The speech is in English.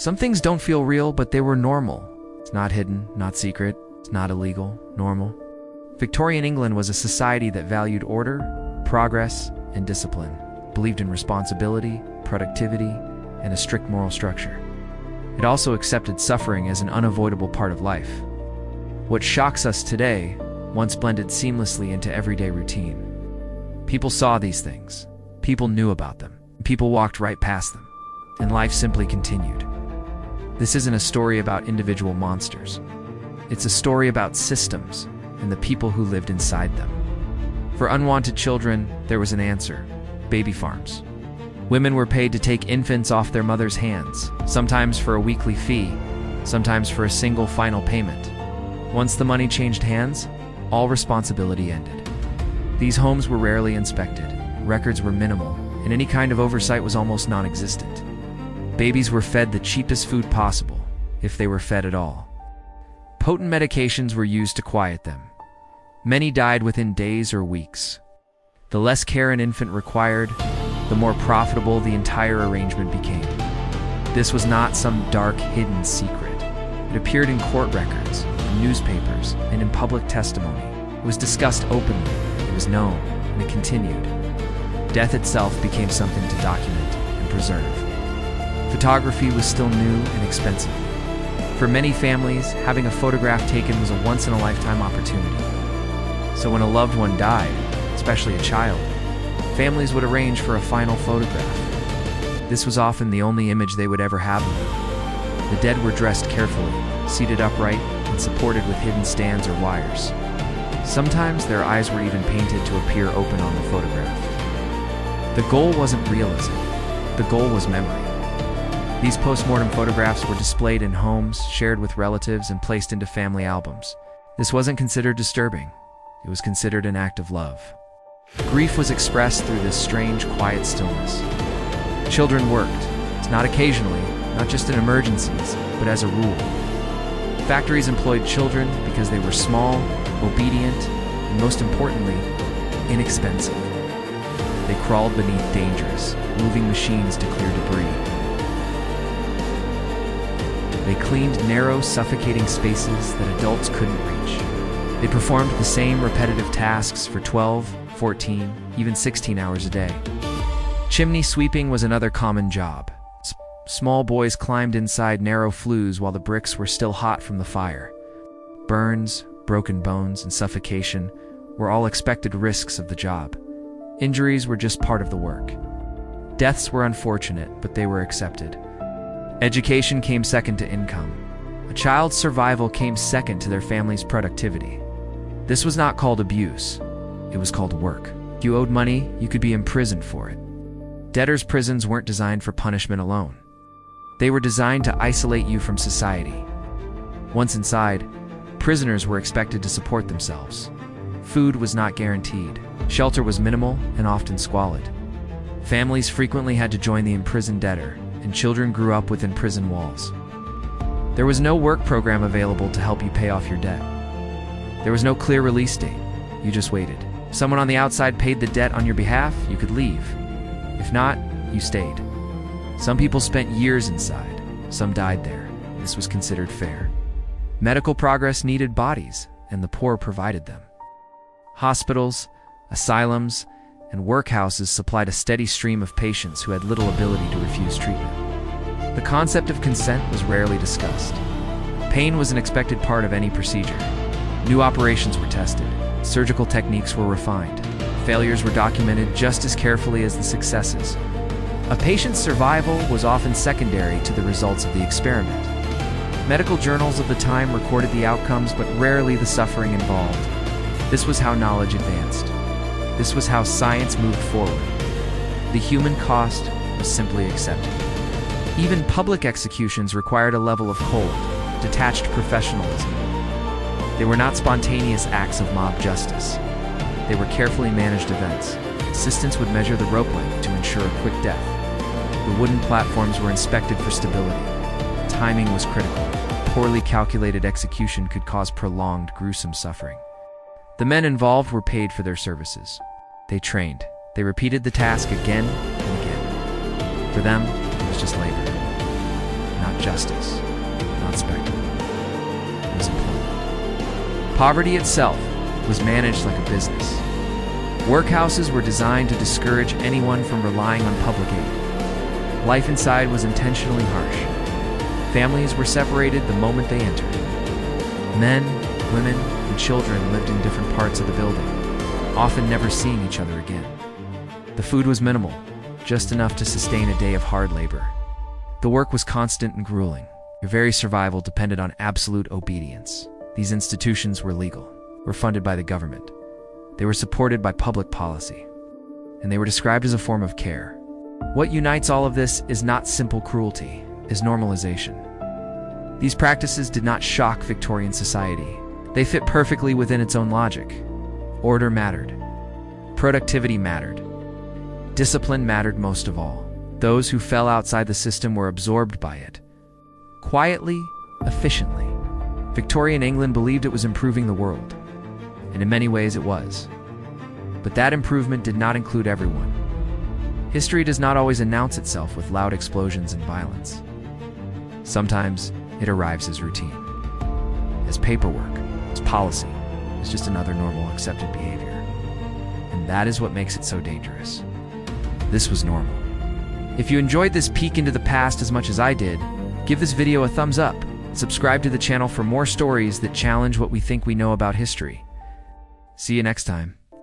Some things don't feel real, but they were normal. It's not hidden, not secret, it's not illegal, normal. Victorian England was a society that valued order, progress, and discipline, believed in responsibility, productivity, and a strict moral structure. It also accepted suffering as an unavoidable part of life. What shocks us today once blended seamlessly into everyday routine. People saw these things, people knew about them, people walked right past them, and life simply continued. This isn't a story about individual monsters. It's a story about systems and the people who lived inside them. For unwanted children, there was an answer: baby farms. Women were paid to take infants off their mothers' hands, sometimes for a weekly fee, sometimes for a single final payment. Once the money changed hands, all responsibility ended. These homes were rarely inspected, records were minimal, and any kind of oversight was almost non-existent. Babies were fed the cheapest food possible, if they were fed at all. Potent medications were used to quiet them. Many died within days or weeks. The less care an infant required, the more profitable the entire arrangement became. This was not some dark, hidden secret. It appeared in court records, in newspapers, and in public testimony. It was discussed openly, it was known, and it continued. Death itself became something to document and preserve. Photography was still new and expensive. For many families, having a photograph taken was a once-in-a-lifetime opportunity. So when a loved one died, especially a child, families would arrange for a final photograph. This was often the only image they would ever have of them. The dead were dressed carefully, seated upright, and supported with hidden stands or wires. Sometimes their eyes were even painted to appear open on the photograph. The goal wasn't realism. The goal was memory. These post-mortem photographs were displayed in homes, shared with relatives, and placed into family albums. This wasn't considered disturbing. It was considered an act of love. Grief was expressed through this strange, quiet stillness. Children worked, not occasionally, not just in emergencies, but as a rule. Factories employed children because they were small, obedient, and most importantly, inexpensive. They crawled beneath dangerous, moving machines to clear debris. They cleaned narrow, suffocating spaces that adults couldn't reach. They performed the same repetitive tasks for 12, 14, even 16 hours a day. Chimney sweeping was another common job. Small boys climbed inside narrow flues while the bricks were still hot from the fire. Burns, broken bones, and suffocation were all expected risks of the job. Injuries were just part of the work. Deaths were unfortunate, but they were accepted. Education came second to income. A child's survival came second to their family's productivity. This was not called abuse. It was called work. If you owed money, you could be imprisoned for it. Debtors' prisons weren't designed for punishment alone. They were designed to isolate you from society. Once inside, prisoners were expected to support themselves. Food was not guaranteed. Shelter was minimal and often squalid. Families frequently had to join the imprisoned debtor, and children grew up within prison walls. There was no work program available to help you pay off your debt. There was no clear release date. You just waited. If someone on the outside paid the debt on your behalf, you could leave. If not, you stayed. Some people spent years inside. Some died there. This was considered fair. Medical progress needed bodies, and the poor provided them. Hospitals, asylums, and workhouses supplied a steady stream of patients who had little ability to refuse treatment. The concept of consent was rarely discussed. Pain was an expected part of any procedure. New operations were tested. Surgical techniques were refined. Failures were documented just as carefully as the successes. A patient's survival was often secondary to the results of the experiment. Medical journals of the time recorded the outcomes, but rarely the suffering involved. This was how knowledge advanced. This was how science moved forward. The human cost was simply accepted. Even public executions required a level of cold, detached professionalism. They were not spontaneous acts of mob justice. They were carefully managed events. Assistants would measure the rope length to ensure a quick death. The wooden platforms were inspected for stability. Timing was critical. Poorly calculated execution could cause prolonged, gruesome suffering. The men involved were paid for their services. They trained. They repeated the task again and again. For them, it was just labor, not justice, not spectacle. It was employment. Poverty itself was managed like a business. Workhouses were designed to discourage anyone from relying on public aid. Life inside was intentionally harsh. Families were separated the moment they entered. Men, women, and children lived in different parts of the building, often never seeing each other again. The food was minimal, just enough to sustain a day of hard labor. The work was constant and grueling. Your very survival depended on absolute obedience. These institutions were legal, were funded by the government. They were supported by public policy, and they were described as a form of care. What unites all of this is not simple cruelty, is normalization. These practices did not shock Victorian society. They fit perfectly within its own logic. Order mattered. Productivity mattered. Discipline mattered most of all. Those who fell outside the system were absorbed by it. Quietly, efficiently. Victorian England believed it was improving the world, and in many ways it was. But that improvement did not include everyone. History does not always announce itself with loud explosions and violence. Sometimes it arrives as routine, as paperwork, as policy, as just another normal accepted behavior. And that is what makes it so dangerous. This was normal. If you enjoyed this peek into the past as much as I did, give this video a thumbs up. Subscribe to the channel for more stories that challenge what we think we know about history. See you next time.